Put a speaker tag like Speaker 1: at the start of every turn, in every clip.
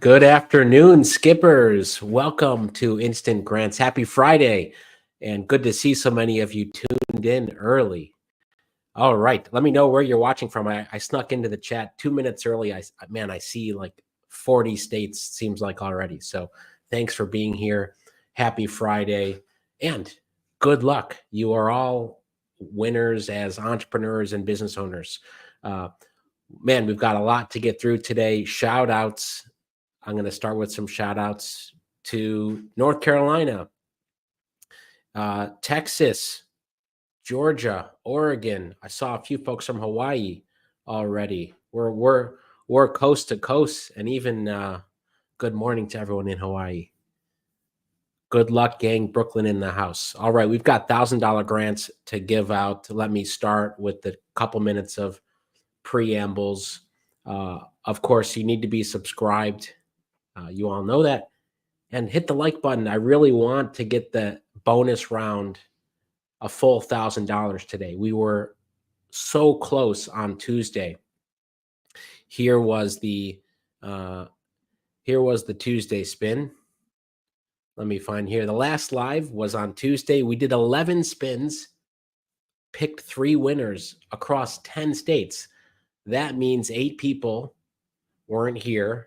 Speaker 1: Good afternoon, skippers. Welcome to Instant Grants. Happy Friday, and good to see so many of you tuned in early. All right, let me know where you're watching from. I snuck into the chat 2 minutes early. I see like 40 states, seems like already. So thanks for being here. Happy Friday, and good luck. You are all winners as entrepreneurs and business owners. We've got a lot to get through today. Shout outs. I'm going to start with some shout outs to North Carolina, Texas, Georgia, Oregon. I saw a few folks from Hawaii already. We're coast to coast, and even good morning to everyone in Hawaii. Good luck, gang. Brooklyn in the house. All right, we've got $1,000 grants to give out. Let me start with the couple minutes of preambles. Of course, you need to be subscribed. You all know that. And hit the like button. I really want to get the bonus round a full $1,000 today. We were so close on Tuesday. Here was the Tuesday spin. Let me find here. The last live was on Tuesday. We did 11 spins, picked 3 winners across 10 states. That means 8 people weren't here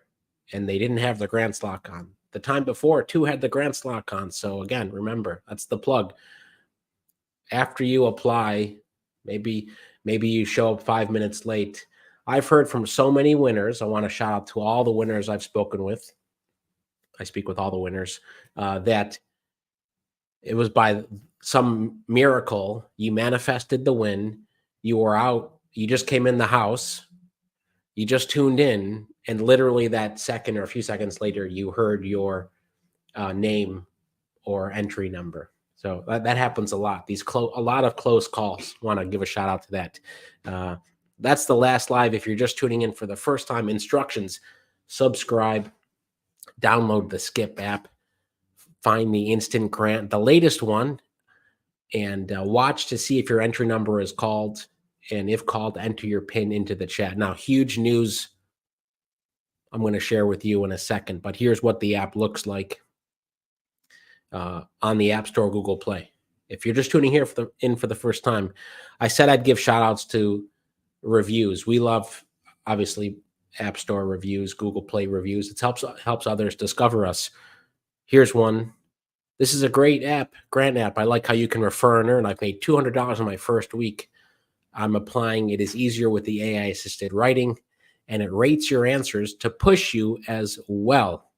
Speaker 1: and they didn't have the grants lock on. The time before, 2 had the grants lock on. So again, remember, that's the plug. After you apply, maybe you show up 5 minutes late. I've heard from so many winners. I want to shout out to all the winners I've spoken with. I speak with all the winners that it was by some miracle you manifested the win. You were out. You just came in the house. You just tuned in, and literally that second or a few seconds later, you heard your name or entry number. So that happens a lot. A lot of close calls. Want to give a shout out to that. That's the last live. If you're just tuning in for the first time, instructions: subscribe, download the Skip app, find the instant grant, the latest one, and watch to see if your entry number is called. And if called, enter your PIN into the chat. Now, huge news I'm going to share with you in a second, but here's what the app looks like on the App Store, Google Play. If you're just tuning in for the first time, I said I'd give shout outs to reviews. We love, obviously, App Store reviews, Google Play reviews. It helps others discover us. Here's one. This is a great app, grant app. I like how you can refer and earn. I've made $200 in my first week. I'm applying. It is easier with the AI assisted writing, and it rates your answers to push you as well,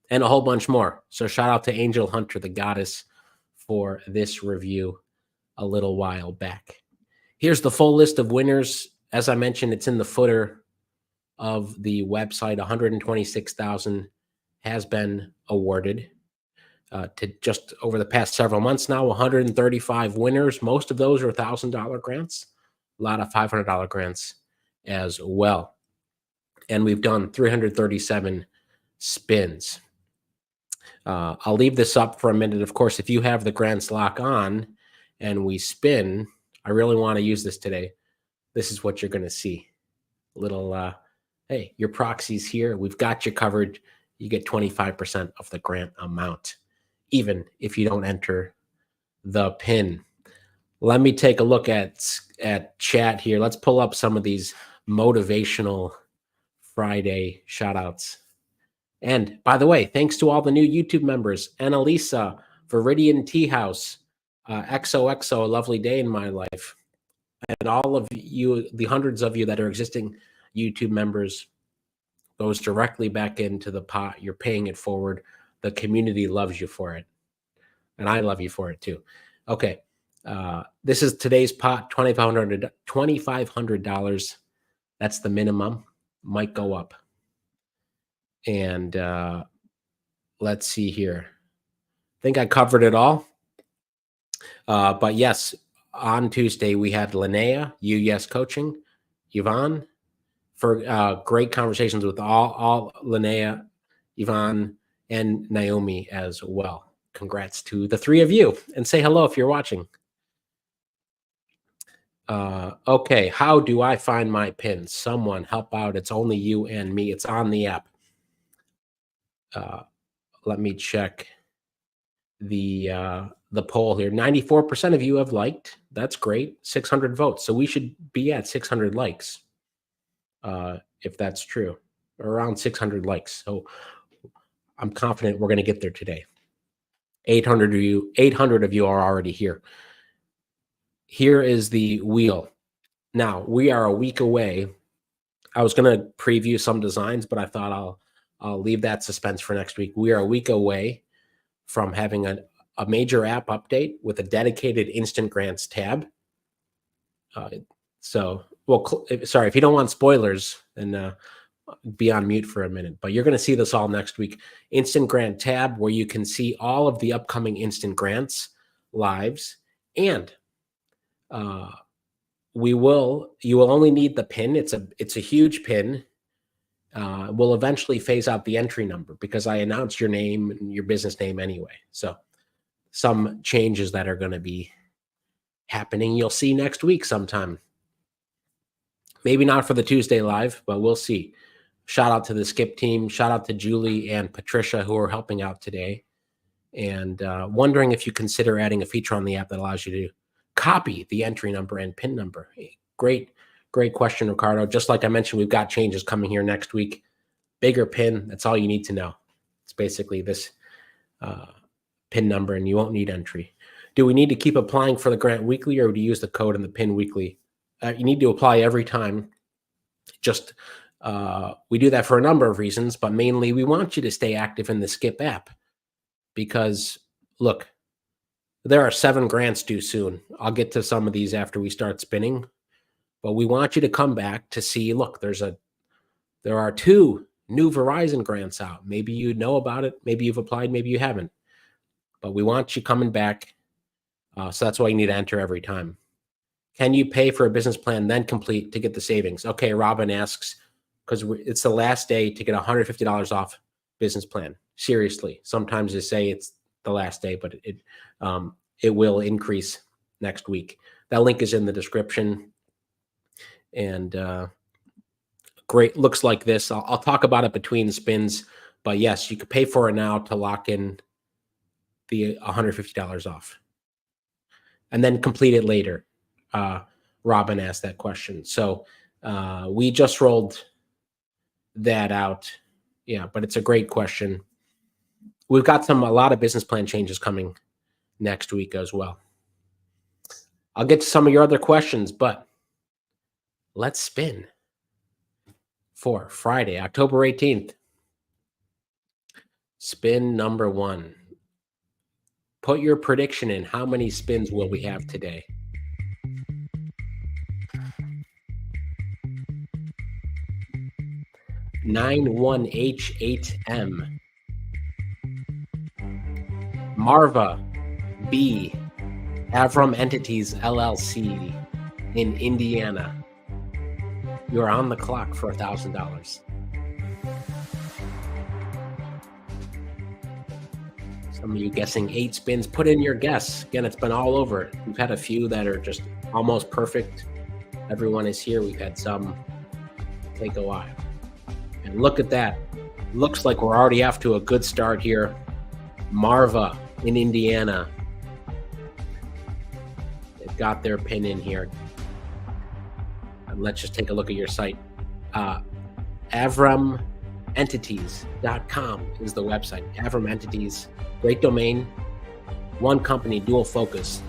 Speaker 1: and a whole bunch more. So shout out to Angel Hunter, the goddess, for this review a little while back. Here's the full list of winners. As I mentioned, it's in the footer of the website. 126,000 has been awarded to just over the past several months now. 135 winners. Most of those are $1,000 grants. A lot of $500 grants as well. And we've done 337 spins. I'll leave this up for a minute. Of course, if you have the grants lock on and we spin, I really want to use this today. This is what you're going to see. Little, hey, your proxy's here. We've got you covered. You get 25% of the grant amount, even if you don't enter the PIN. Let me take a look at chat here. Let's pull up some of these motivational Friday shout outs. And by the way, thanks to all the new YouTube members: Annalisa, Viridian Tea House, XOXO, A Lovely Day in My Life, and all of you, the hundreds of you that are existing YouTube members, goes directly back into the pot. You're paying it forward. The community loves you for it. And I love you for it too. Okay. This is today's pot, $2,500. That's the minimum. Might go up. And let's see here. I think I covered it all. But yes, on Tuesday, we had Linnea, Yes Coaching, Yvonne, for great conversations with all Linnea, Yvonne, and Naomi as well. Congrats to the 3 of you, and say hello if you're watching. Okay, how do I find my pin? Someone help out. It's only you and me. It's on the app. Let me check the poll here. 94% of you have liked. That's great. 600 votes. So we should be at 600 likes, if that's true, around 600 likes. So I'm confident we're going to get there today. 800 of you are already here. Here is the wheel. Now we are a week away. I was going to preview some designs, but I thought I'll leave that suspense for next week. We are a week away from having a major app update with a dedicated instant grants tab. Sorry, if you don't want spoilers, then be on mute for a minute, but you're going to see this all next week. Instant grant tab where you can see all of the upcoming instant grants lives, and you will only need the pin. It's a huge pin. We'll eventually phase out the entry number because I announced your name and your business name anyway. So some changes that are going to be happening you'll see next week sometime. Maybe not for the Tuesday live, but we'll see. Shout out to the Skip team. Shout out to Julie and Patricia who are helping out today. And wondering if you consider adding a feature on the app that allows you to copy the entry number and PIN number. Great question, Ricardo. Just like I mentioned, we've got changes coming here next week. Bigger PIN, that's all you need to know. It's basically this PIN number, and you won't need entry. Do we need to keep applying for the grant weekly, or do you use the code and the PIN weekly? You need to apply every time. Just we do that for a number of reasons, but mainly we want you to stay active in the Skip app because, look, there are 7 grants due soon. I'll get to some of these after we start spinning, but we want you to come back to see, look, there are 2 new Verizon grants out. Maybe you know about it. Maybe you've applied. Maybe you haven't. But we want you coming back. So that's why you need to enter every time. Can you pay for a business plan, then complete to get the savings? Okay, Robin asks, because it's the last day to get $150 off business plan. Seriously, sometimes they say it's the last day, but it will increase next week. That link is in the description. And great, looks like this. I'll talk about it between spins, but yes, you could pay for it now to lock in the $150 off and then complete it later. Robin asked that question. So we just rolled that out. Yeah, but it's a great question. We've got a lot of business plan changes coming next week as well. I'll get to some of your other questions, but let's spin for Friday, October 18th. Spin number 1. Put your prediction in. How many spins will we have today? (91H8M). Marva B. Avram Entities LLC in Indiana. You're on the clock for $1,000. Some of you guessing 8 spins. Put in your guess. Again, it's been all over. We've had a few that are just almost perfect. Everyone is here. We've had some take a while. And look at that. Looks like we're already off to a good start here. Marva in Indiana. They've got their pin in here. And let's just take a look at your site. AvramEntities.com is the website. Avram Entities. Great domain. One company, dual focus,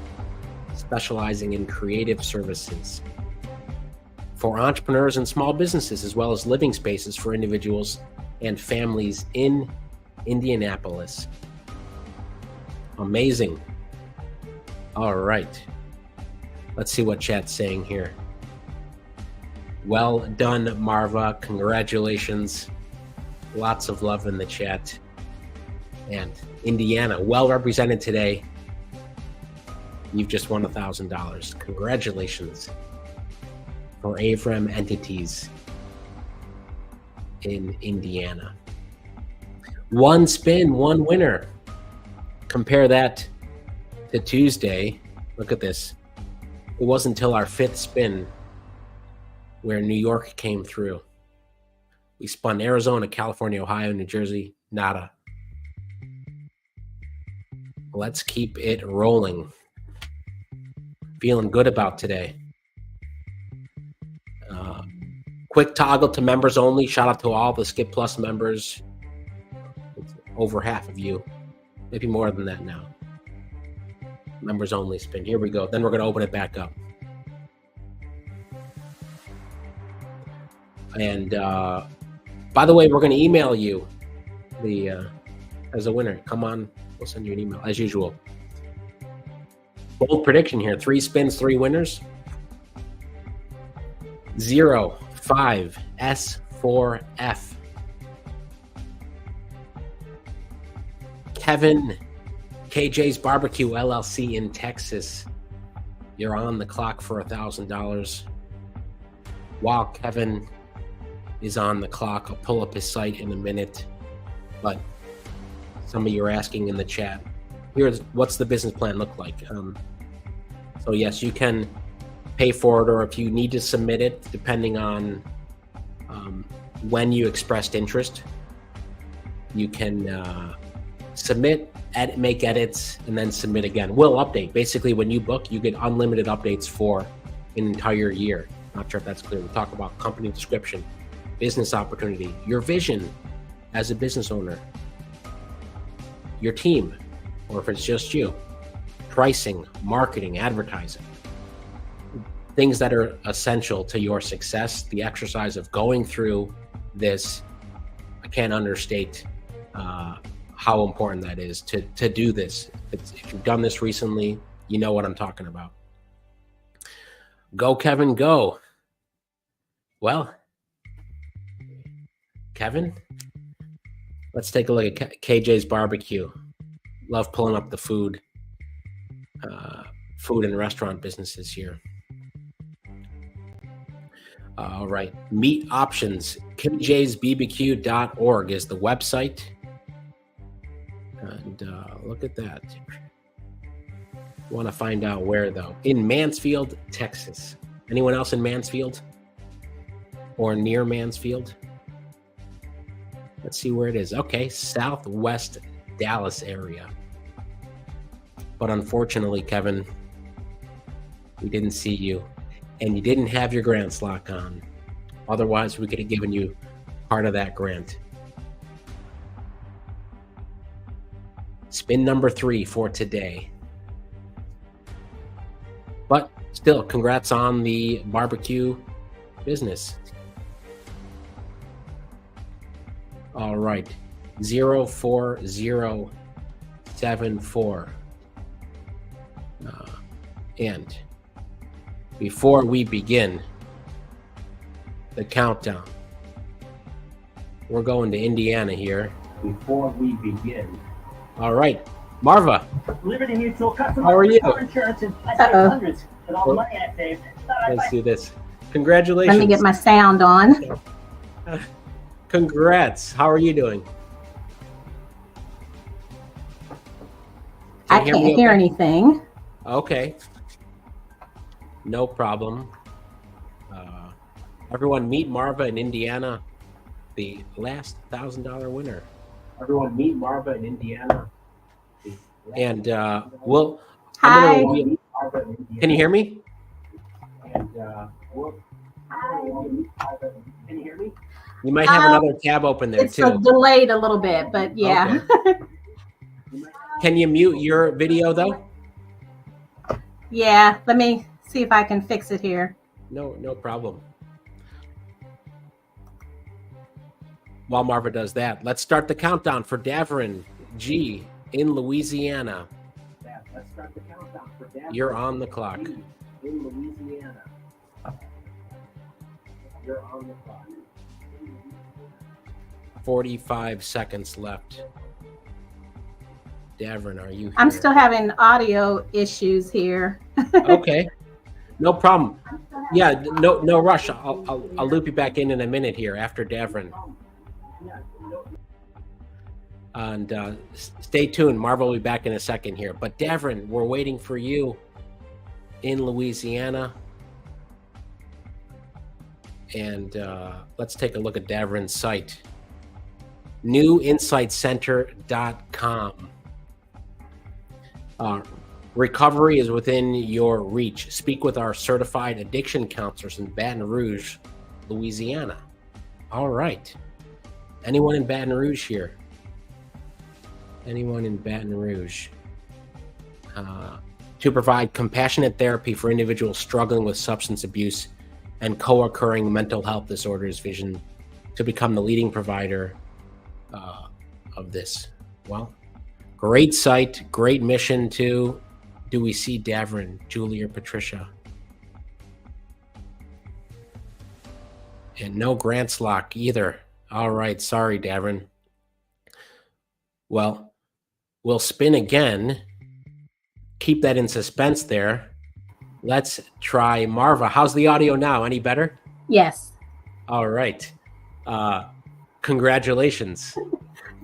Speaker 1: specializing in creative services for entrepreneurs and small businesses, as well as living spaces for individuals and families in Indianapolis. Amazing. All right. Let's see what chat's saying here. Well done, Marva. Congratulations. Lots of love in the chat. And Indiana, well represented today. You've just won $1,000. Congratulations for Avram Entities in Indiana. 1 spin, 1 winner. Compare that to Tuesday. Look at this. It wasn't until our 5th spin where New York came through. We spun Arizona, California, Ohio, New Jersey, Nada. Let's keep it rolling. Feeling good about today. Quick toggle to members only. Shout out to all the Skip Plus members. It's over half of you. Maybe more than that now. Members only spin. Here we go. Then we're going to open it back up. And by the way, we're going to email you as a winner. Come on. We'll send you an email as usual. Bold prediction here. 3 spins, 3 winners. 0, 5, S4F. Kevin, KJ's Barbecue LLC in Texas. You're on the clock for $1,000. While Kevin is on the clock, I'll pull up his site in a minute. But some of you are asking in the chat, here's what's the business plan look like? So yes, you can pay for it, or if you need to submit it, depending on when you expressed interest, you can submit, make edits, and then submit again. We'll update. Basically, when you book, you get unlimited updates for an entire year. Not sure if that's clear. We talk about company description, business opportunity, your vision as a business owner, your team, or if it's just you, pricing, marketing, advertising, things that are essential to your success. The exercise of going through this, I can't understate how important that is to do this. If you've done this recently, you know what I'm talking about. Go, Kevin, go. Well, Kevin, let's take a look at KJ's Barbecue. Love pulling up the food and restaurant businesses here. All right, meat options. kjsbbq.org is the website. And look at that. Want to find out where, though? In Mansfield, Texas. Anyone else in Mansfield? Or near Mansfield? Let's see where it is. Okay, southwest Dallas area. But unfortunately, Kevin, we didn't see you. And you didn't have your grants lock on. Otherwise, we could have given you part of that grant. Spin number 3 for today. But still, congrats on the barbecue business. All right, 04074. And before we begin the countdown, we're going to Indiana here. Before we begin. All right, Marva.
Speaker 2: Liberty Mutual customer.
Speaker 1: How are you?
Speaker 2: Insurance and hundreds with all the money I saved.
Speaker 1: Let's do this. Congratulations.
Speaker 3: Let me get my sound on.
Speaker 1: Congrats. How are you doing?
Speaker 3: I can't hear anything.
Speaker 1: Okay. No problem. Everyone meet Marva in Indiana, the last $1,000 winner. Everyone meet Marva in Indiana. And we'll...
Speaker 3: Hi.
Speaker 1: Can you hear me? And
Speaker 3: Hi.
Speaker 1: Can you hear me? You might have another tab open there, too.
Speaker 3: It's delayed a little bit, but yeah.
Speaker 1: Okay. Can you mute your video, though?
Speaker 3: Yeah, let me see if I can fix it here.
Speaker 1: No problem. While Marva does that, let's start the countdown for Davern G in Louisiana. Let's start the countdown for Davern. You're on the clock. G in Louisiana. You're on the clock. 45 seconds left. Davern, are you here?
Speaker 3: I'm still having audio issues here.
Speaker 1: Okay, no problem. Yeah, no rush. I'll loop you back in a minute here after Davern. And stay tuned. Marva will be back in a second here. But Davern, we're waiting for you in Louisiana. And let's take a look at Davern's site. newinsightcenter.com. Recovery is within your reach. Speak with our certified addiction counselors in Baton Rouge, Louisiana. All right. Anyone in Baton Rouge here? Anyone in Baton Rouge? To provide compassionate therapy for individuals struggling with substance abuse and co-occurring mental health disorders, vision to become the leading provider of this. Well, great site, great mission too. Do we see Davrin, Julie, or Patricia? And no grants lock either. All right, sorry, Davrin. Well, we'll spin again. Keep that in suspense there. Let's try Marva. How's the audio now? Any better?
Speaker 3: Yes.
Speaker 1: All right. Congratulations.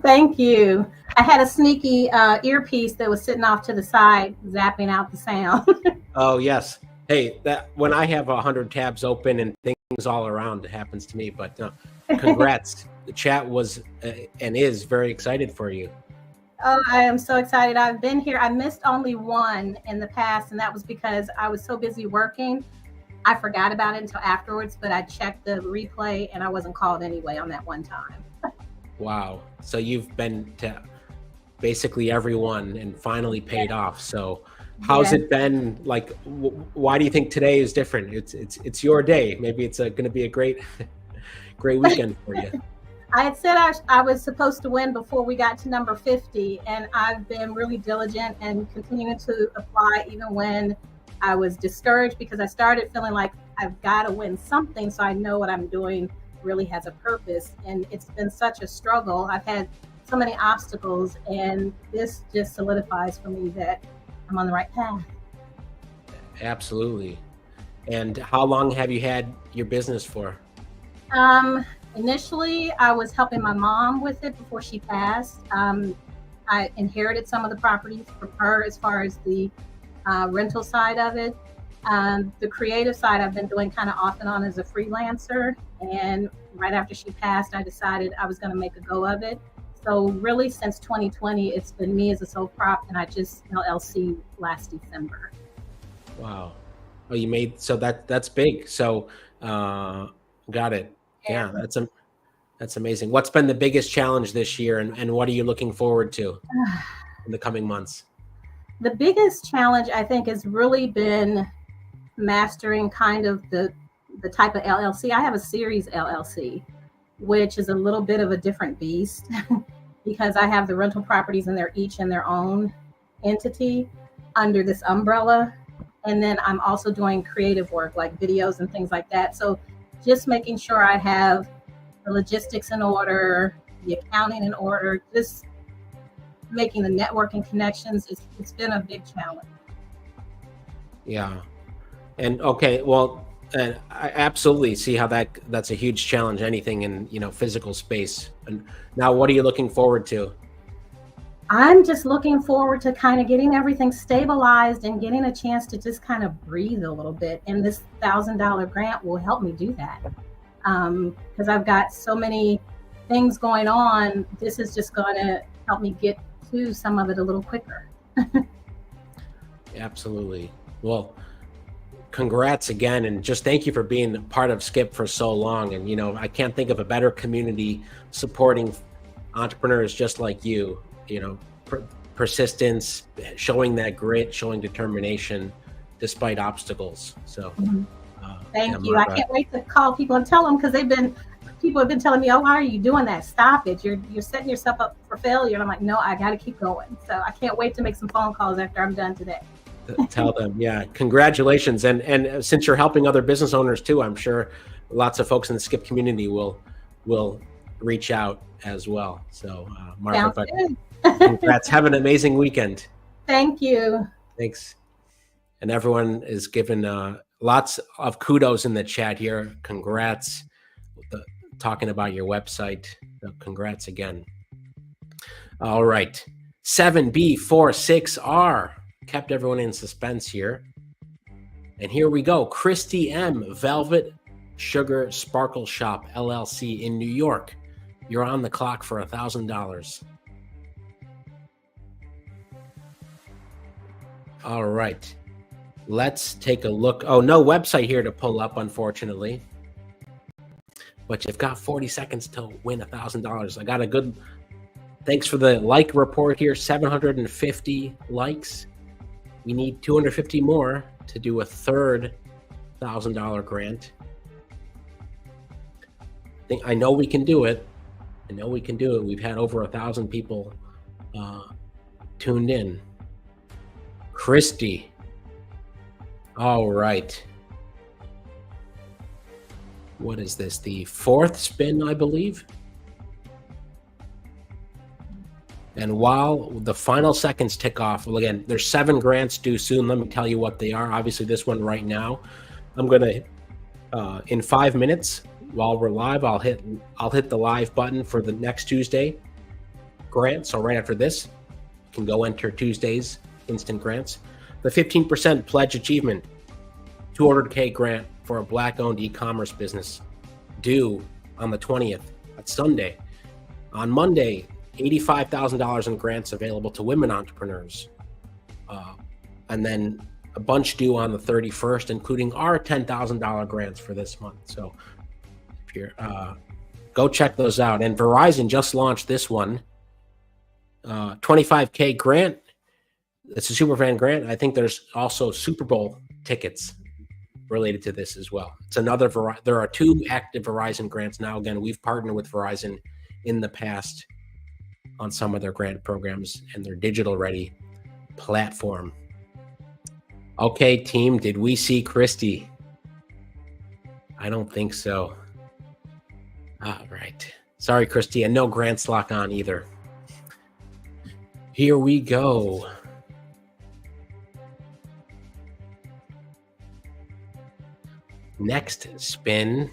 Speaker 3: Thank you. I had a sneaky earpiece that was sitting off to the side, zapping out the sound.
Speaker 1: Oh, yes. Hey, that when I have 100 tabs open and things all around, it happens to me. But congrats. The chat was and is very excited for you.
Speaker 3: Oh, I am so excited. I've been here. I missed only one in the past, and that was because I was so busy working. I forgot about it until afterwards, but I checked the replay and I wasn't called anyway on that one time.
Speaker 1: Wow. So you've been to basically everyone and finally paid off. So how's it been? Like, why do you think today is different? It's your day. Maybe it's going to be a great weekend for you.
Speaker 3: I had said I was supposed to win before we got to number 50, and I've been really diligent and continuing to apply even when I was discouraged, because I started feeling like I've got to win something so I know what I'm doing really has a purpose. And it's been such a struggle. I've had so many obstacles, and this just solidifies for me that I'm on the right path.
Speaker 1: Absolutely. And how long have you had your business for?
Speaker 3: Initially, I was helping my mom with it before she passed. I inherited some of the properties from her as far as the rental side of it. The creative side I've been doing kind of off and on as a freelancer. And right after she passed, I decided I was going to make a go of it. So really since 2020, it's been me as a sole prop, and I just LLC last December.
Speaker 1: Wow. Oh, you made, so that's big. So got it. Yeah, that's amazing. What's been the biggest challenge this year, and what are you looking forward to in the coming months?
Speaker 3: The biggest challenge, I think, has really been mastering kind of the type of LLC. I have a series LLC, which is a little bit of a different beast because I have the rental properties and they're each in their own entity under this umbrella. And then I'm also doing creative work like videos and things like that. So just making sure I have the logistics in order, the accounting in order, just making the networking connections. It's been a big challenge.
Speaker 1: Yeah. And okay, well, I absolutely see how that's a huge challenge, anything in, physical space. And now what are you looking forward to?
Speaker 3: I'm just looking forward to kind of getting everything stabilized and getting a chance to just kind of breathe a little bit. And this $1,000 grant will help me do that. Because I've got so many things going on. This is just going to help me get to some of it a little quicker.
Speaker 1: Absolutely. Well, congrats again. And just thank you for being part of Skip for so long. And, I can't think of a better community supporting entrepreneurs just like you. Persistence, showing that grit, showing determination despite obstacles. So
Speaker 3: thank you. I can't wait to call people and tell them, because people have been telling me, oh, why are you doing that? Stop it. You're setting yourself up for failure. And I'm like, no, I got to keep going. So I can't wait to make some phone calls after I'm done today.
Speaker 1: Tell them, yeah, congratulations. And since you're helping other business owners too, I'm sure lots of folks in the Skip community will reach out as well. So Martha, congrats. Have an amazing weekend.
Speaker 3: Thank you.
Speaker 1: Thanks. And everyone is given lots of kudos in the chat here. Congrats. Talking about your website. Congrats again. All right. 7B46R. Kept everyone in suspense here. And here we go. Christy M. Velvet Sugar Sparkle Shop, LLC in New York. You're on the clock for $1,000. All right. Let's take a look. Oh, no website here to pull up, unfortunately. But you've got 40 seconds to win $1,000. I got a good... Thanks for the like report here. 750 likes. We need 250 more to do a third $1,000 grant. I know we can do it. I know we can do it. We've had over 1,000 people tuned in. Christy. All right. What is this? The fourth spin, I believe. And while the final seconds tick off, well, again, there's 7 grants due soon. Let me tell you what they are. Obviously, this one right now, I'm going to, in 5 minutes, while we're live, I'll hit the live button for the next Tuesday grant. So right after this, you can go enter Tuesday's instant grants. The 15% pledge achievement, $200K grant for a Black-owned e-commerce business, due on the 20th. That's Sunday. On Monday, $85,000 in grants available to women entrepreneurs, and then a bunch due on the 31st, including our $10,000 grants for this month. So if you're go check those out. And Verizon just launched this one, 25K grant. It's a Superfan grant. I think there's also Super Bowl tickets related to this as well. It's another there are 2 active Verizon grants now. Again, we've partnered with Verizon in the past on some of their grant programs and their digital ready platform. Okay, team, did we see Christy? I don't think so. All right. Sorry, Christy, and no grants lock on either. Here we go. Next spin.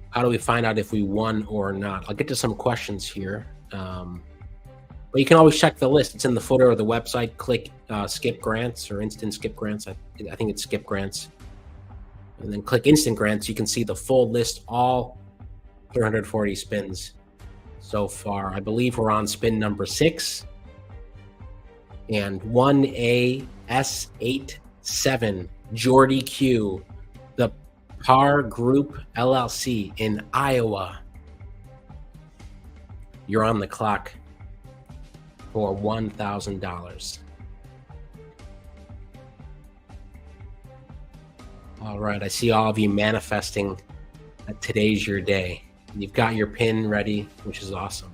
Speaker 1: How do we find out if we won or not? I'll get to some questions here. But you can always check the list. It's in the footer of the website. Click skip grants or instant skip grants. I think it's skip grants. And then click instant grants. You can see the full list, all 340 spins so far. I believe we're on spin number 6. And 1AS87, Jordy Q, the Par Group LLC in Iowa. You're on the clock for $1,000. All right, I see all of you manifesting that today's your day. You've got your pin ready, which is awesome.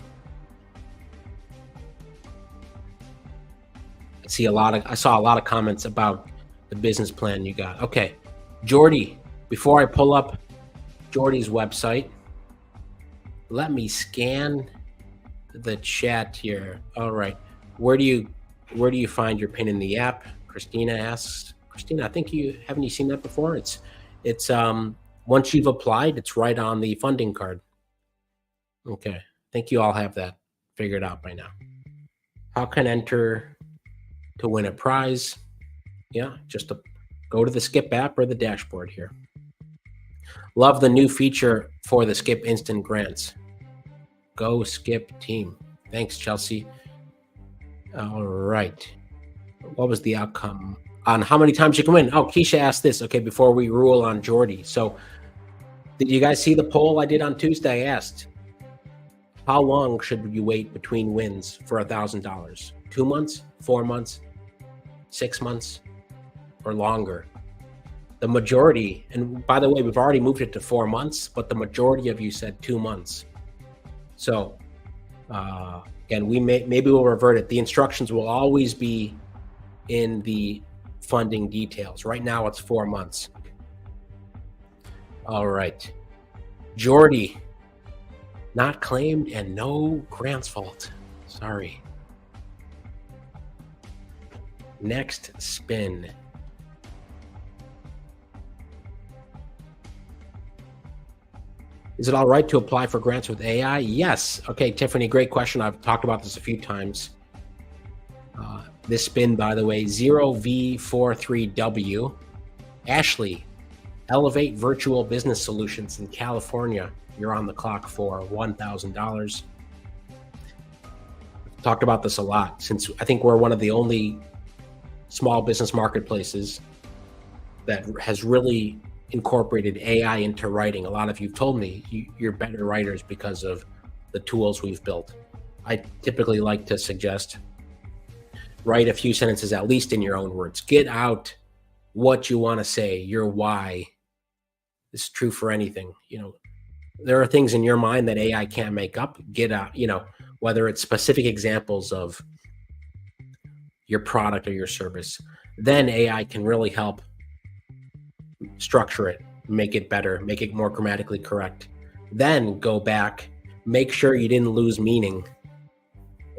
Speaker 1: I saw a lot of comments about the business plan you got. Okay, Jordy, before I pull up Jordy's website, let me scan the chat here. All right, where do you find your pin in the app? Christina asks. Christina, I think haven't you seen that before? It's once you've applied, it's right on the funding card. Okay, I think you all have that figured out by now. How can enter to win a prize? Yeah, just go to the Skip app or the dashboard here. Love the new feature for the Skip instant grants. Go Skip team. Thanks, Chelsea. All right. What was the outcome? On how many times you can win? Oh, Keisha asked this, okay, before we rule on Jordy. So did you guys see the poll I did on Tuesday? I asked, how long should you wait between wins for $1,000? 2 months, 4 months, 6 months, or longer? The majority, and by the way, we've already moved it to 4 months, but the majority of you said 2 months. So again, maybe we'll revert it. The instructions will always be in the funding details. Right now it's 4 months. All right. Jordy, not claimed and no grants fault. Sorry. Next spin. Is it all right to apply for grants with AI? Yes. Okay, Tiffany, great question. I've talked about this a few times. This spin, by the way, 0V43W. Ashley, Elevate Virtual Business Solutions in California. You're on the clock for $1,000. Talked about this a lot since I think we're one of the only small business marketplaces that has really incorporated AI into writing. A lot of you've told me you're better writers because of the tools we've built. I typically like to suggest write a few sentences, at least in your own words. Get out what you want to say, your why. This is true for anything. There are things in your mind that AI can't make up. Get out, whether it's specific examples of your product or your service, then AI can really help structure it, make it better, make it more grammatically correct. Then go back, make sure you didn't lose meaning,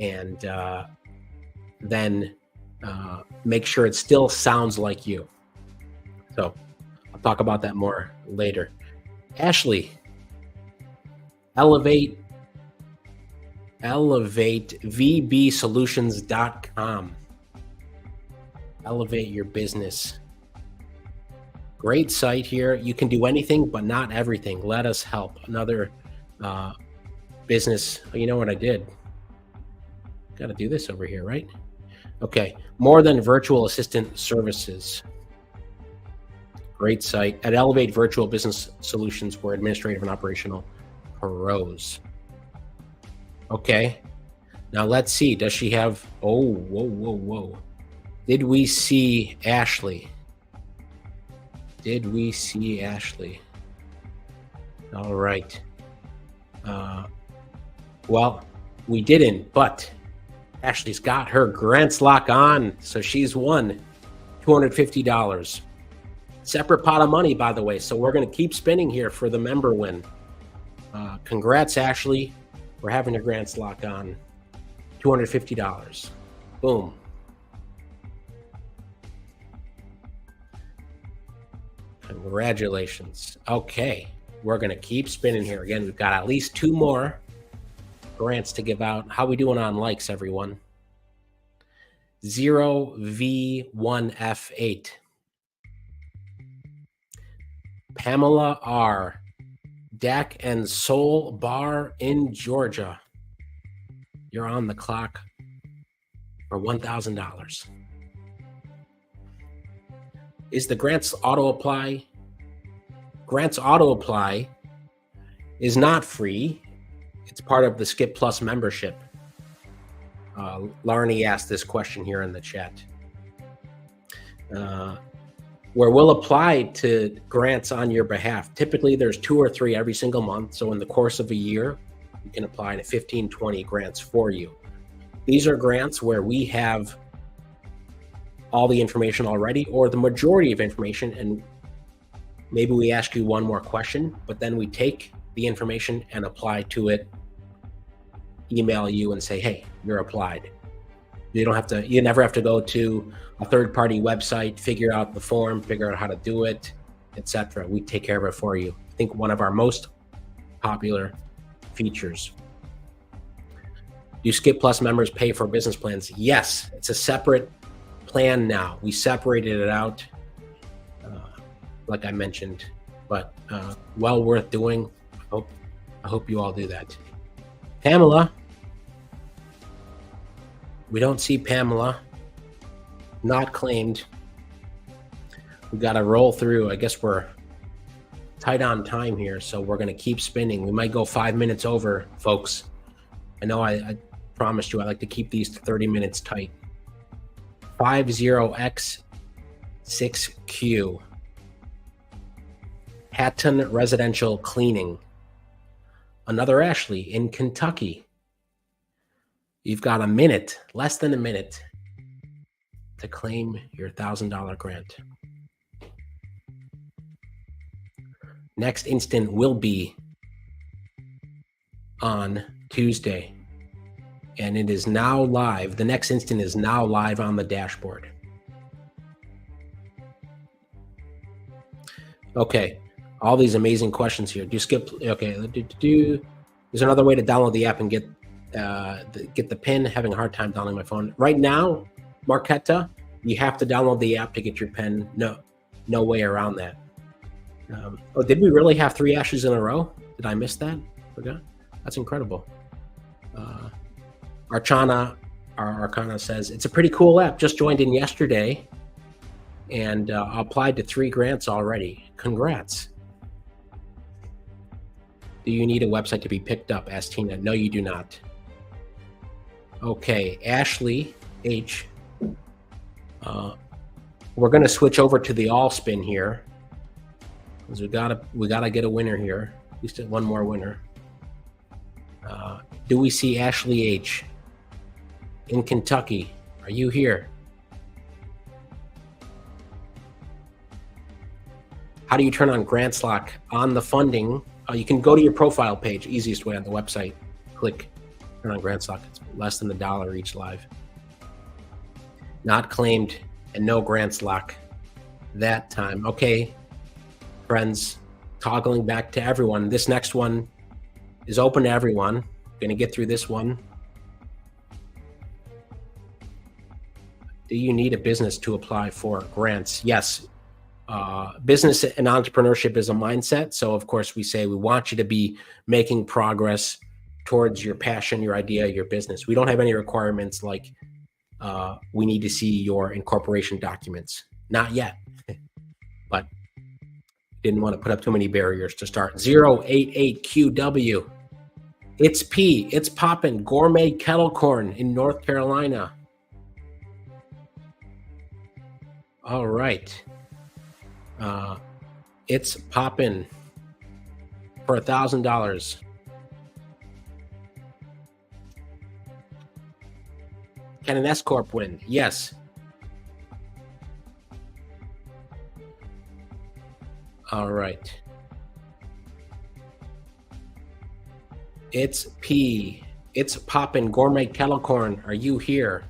Speaker 1: and then make sure it still sounds like you. So I'll talk about that more later. Ashley, elevatevbsolutions.com. Elevate your business. Great site here. You can do anything, but not everything. Let us help. Another business. You know what I did? Got to do this over here, right? Okay. More than virtual assistant services. Great site. At Elevate Virtual Business Solutions, we're administrative and operational pros. Okay. Now let's see. Does she have... Oh, whoa. Did we see Ashley? All right. Well, we didn't, but Ashley's got her grants lock on, so she's won $250. Separate pot of money, by the way, so we're going to keep spinning here for the member win. Congrats, Ashley, for having your grants lock on. $250. Boom. Congratulations. Okay, we're going to keep spinning here. Again, we've got at least 2 more grants to give out. How we doing on likes, everyone? 0V1F8. Pamela R. Dak and Soul Bar in Georgia. You're on the clock for $1,000. Is the grants auto apply? Grants auto apply is not free. It's part of the Skip Plus membership. Larnie asked this question here in the chat. Where we'll apply to grants on your behalf. Typically, there's 2 or 3 every single month. So in the course of a year, you can apply to 15, 20 grants for you. These are grants where we have all the information already, or the majority of information, and maybe we ask you one more question, but then we take the information and apply to it, email you and say, hey, you're applied. You never have to go to a third-party website, figure out the form, figure out how to do it, etc. We take care of it for you. I think one of our most popular features. Do Skip Plus members pay for business plans? Yes, it's a separate plan now. We separated it out, like I mentioned, but well worth doing. I hope you all do that. Pamela, we don't see Pamela, not claimed. We got to roll through. I guess we're tight on time here, so we're going to keep spinning. We might go 5 minutes over, folks. I know I promised you I like to keep these to 30 minutes tight. 50X6Q. Hatton Residential Cleaning. Another Ashley in Kentucky. You've got a minute, less than a minute, to claim your $1,000 grant. Next instant will be on Tuesday, and it is now live. The next instant is now live on the dashboard. Okay, all these amazing questions here. Do skip? Okay, there's another way to download the app and get the pin. Having a hard time downloading my phone right now, Marquetta. You have to download the app to get your pen. No way around that. Oh, did we really have 3 Ashes in a row? Did I miss that? Forgot. That's incredible. Arcana says, it's a pretty cool app. Just joined in yesterday and applied to 3 grants already. Congrats. Do you need a website to be picked up? Asked Tina. No, you do not. Okay, Ashley H. We're going to switch over to the all spin here because we gotta get a winner here. At least one more winner. Do we see Ashley H. in Kentucky? Are you here? How do you turn on grants lock on the funding? You can go to your profile page, easiest way on the website. Click turn on grants lock. It's less than $1 each live. Not claimed and no grants lock that time. Okay, friends, toggling back to everyone. This next one is open to everyone. Gonna get through this one. Do you need a business to apply for grants? Yes. Business and entrepreneurship is a mindset. So of course we say we want you to be making progress towards your passion, your idea, your business. We don't have any requirements like we need to see your incorporation documents. Not yet, but didn't want to put up too many barriers to start. 088QW. It's P. It's poppin'. Gourmet kettle corn in North Carolina. All right. It's poppin' for $1,000. Can an S Corp win? Yes. All right. It's P. It's poppin' gourmet kettle corn. Are you here?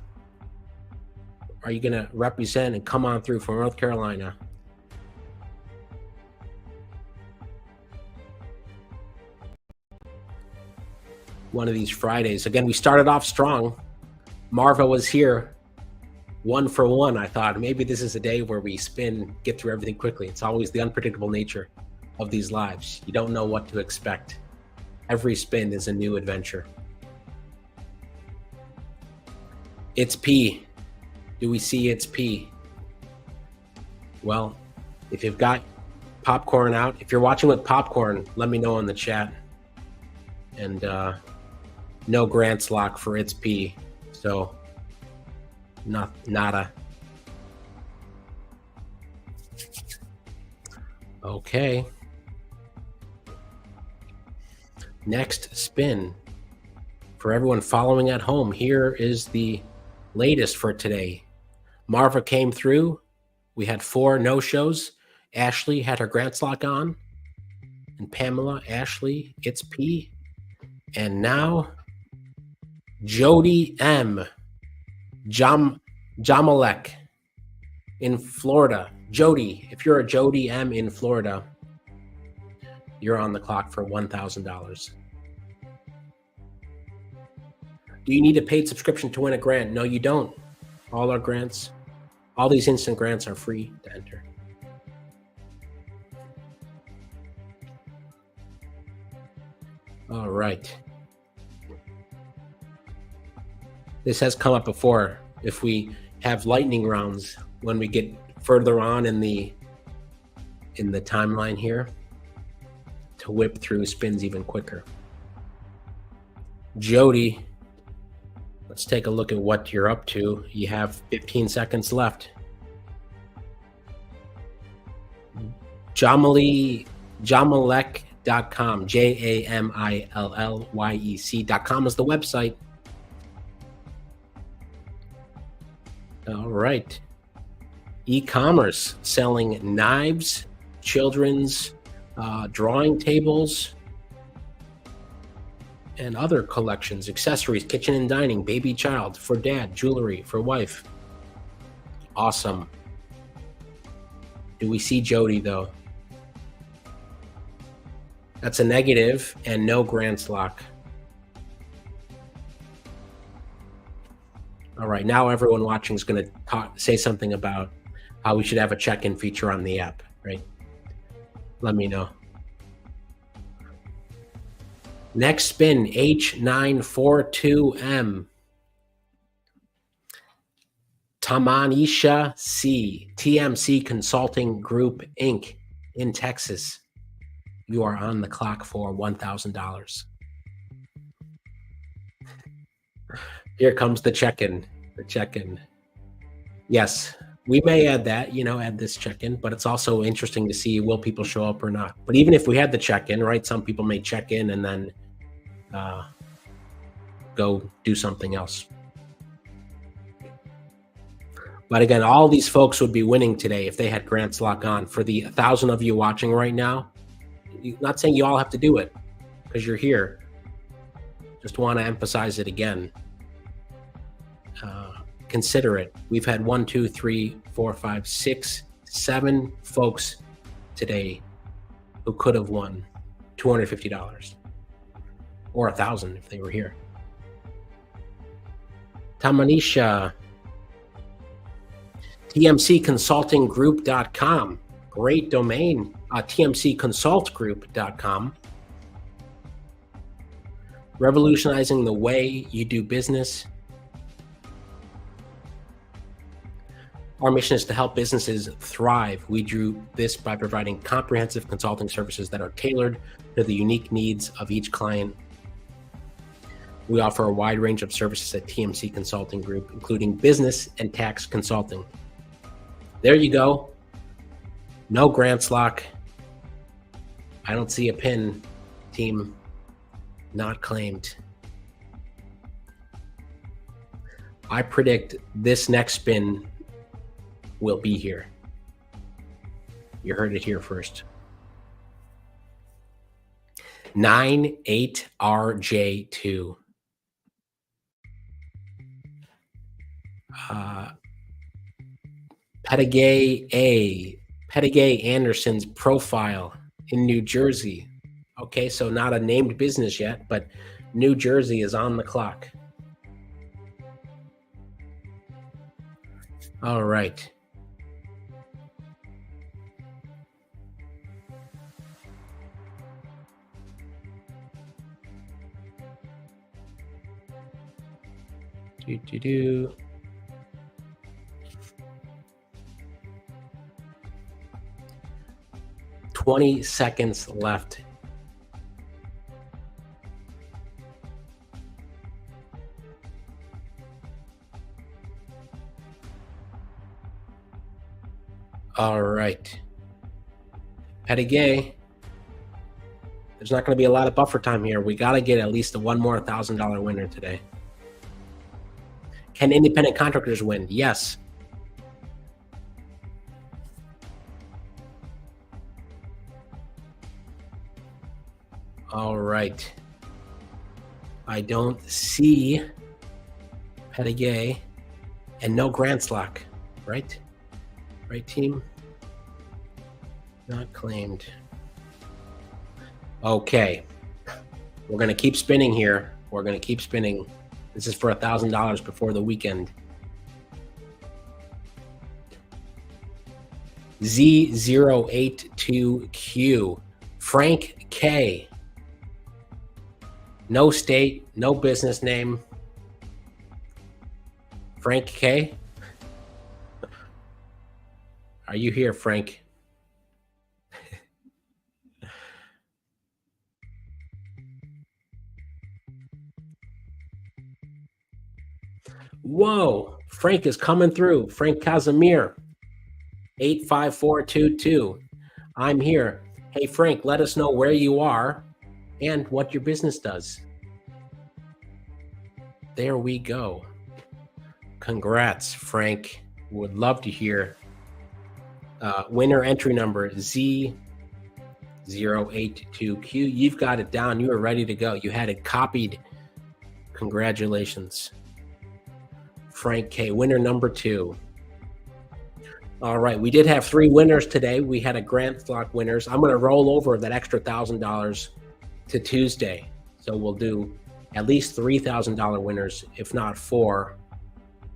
Speaker 1: Are you gonna represent and come on through from North Carolina? One of these Fridays. Again, we started off strong. Marva was here 1 for 1. I thought maybe this is a day where we spin, get through everything quickly. It's always the unpredictable nature of these lives. You don't know what to expect. Every spin is a new adventure. It's P. Do we see it's P? Well, if you've got popcorn out, if you're watching with popcorn, let me know in the chat. And no grants lock for it's P. So nada. Okay. Next spin. For everyone following at home, here is the latest for today. Marva came through. We had 4 no-shows. Ashley had her grants lock on. And Pamela, Ashley, it's P. And now Jody M. Jamalek in Florida. Jody, if you're a Jody M in Florida, you're on the clock for $1,000. Do you need a paid subscription to win a grant? No, you don't. All our grants, all these instant grants are free to enter. All right. This has come up before. If we have lightning rounds when we get further on in the timeline here to whip through spins even quicker. Jody, let's take a look at what you're up to. You have 15 seconds left. Jamalek.com, JAMILLYEC.com is the website. All right. E-commerce, selling knives, children's drawing tables, and other collections, accessories, kitchen and dining, baby, child, for dad, jewelry, for wife. Awesome. Do we see Jody, though? That's a negative and no grants lock. All right, now everyone watching is going to say something about how we should have a check-in feature on the app, right? let me know. Next spin, H942M. Tamanisha C, TMC Consulting Group, Inc. in Texas. You are on the clock for $1,000. Here comes the check-in. The check-in. Yes, we may add that, add this check-in, but it's also interesting to see, will people show up or not? But even if we had the check-in, right, some people may check in and then go do something else. But again, all these folks would be winning today if they had Grant's Lock on. For the 1,000 of you watching right now, not saying you all have to do it because you're here. Just want to emphasize it again. Consider it. We've had 1, 2, 3, 4, 5, 6, 7 folks today who could have won $250 or 1,000 if they were here. Tamanisha, TMCconsultinggroup.com. Great domain. TMCconsultgroup.com. Revolutionizing the way you do business. Our mission is to help businesses thrive. We do this by providing comprehensive consulting services that are tailored to the unique needs of each client. We offer a wide range of services at TMC Consulting Group, including business and tax consulting. There you go. No Grant's Lock. I don't see a pin, team. Not claimed. I predict this next spin will be here. You heard it here first. 98RJ2. Pettigay Anderson's profile in New Jersey. Okay, so not a named business yet, but New Jersey is on the clock. All right. Do. 20 seconds left. All right. Pettigay. There's not going to be a lot of buffer time here. We got to get at least one more $1,000 winner today. Can independent contractors win? Yes. All right. I don't see Pettigay and no Grant's Lock, right? Right, team? Not claimed. Okay. We're going to keep spinning here. We're going to keep spinning. This is for $1,000 before the weekend. Z082Q. Frank K. No state, no business name. Frank K. Are you here, Frank? Whoa, Frank is coming through. Frank Casimir, 85422. I'm here. Hey, Frank, let us know where you are and what your business does. There we go. Congrats, Frank. Would love to hear. Winner entry number Z082Q. You've got it down. You are ready to go. You had it copied. Congratulations. Frank K. Winner number 2. All right. We did have 3 winners today. We had a Grant's Lock winners. I'm going to roll over that extra $1,000 to Tuesday. So we'll do at least $3,000 winners, if not 4,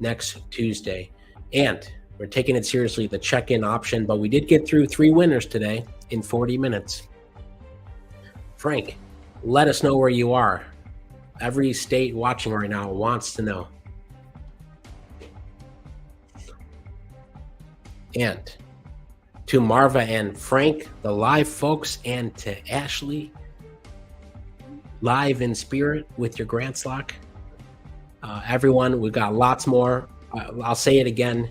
Speaker 1: next Tuesday. And We're taking it seriously, the check-in option, but we did get through 3 winners today in 40 minutes. Frank, let us know where you are. Every state watching right now wants to know. And to Marva and Frank, the live folks, and to Ashley, live in spirit with your grants lock. Everyone, we've got lots more. I'll say it again.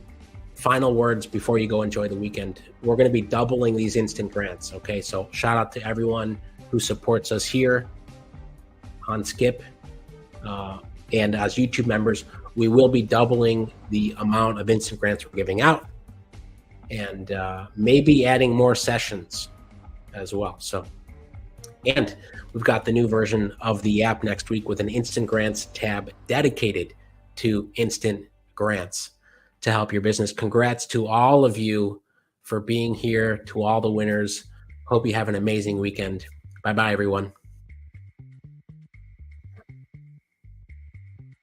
Speaker 1: Final words before you go enjoy the weekend. We're going to be doubling these instant grants. Okay, so shout out to everyone who supports us here on Skip. And as YouTube members, we will be doubling the amount of instant grants we're giving out, and maybe adding more sessions as well. So, and we've got the new version of the app next week with an instant grants tab dedicated to instant grants to help your business. Congrats to all of you for being here, to all the winners. Hope you have an amazing weekend. Bye-bye, everyone.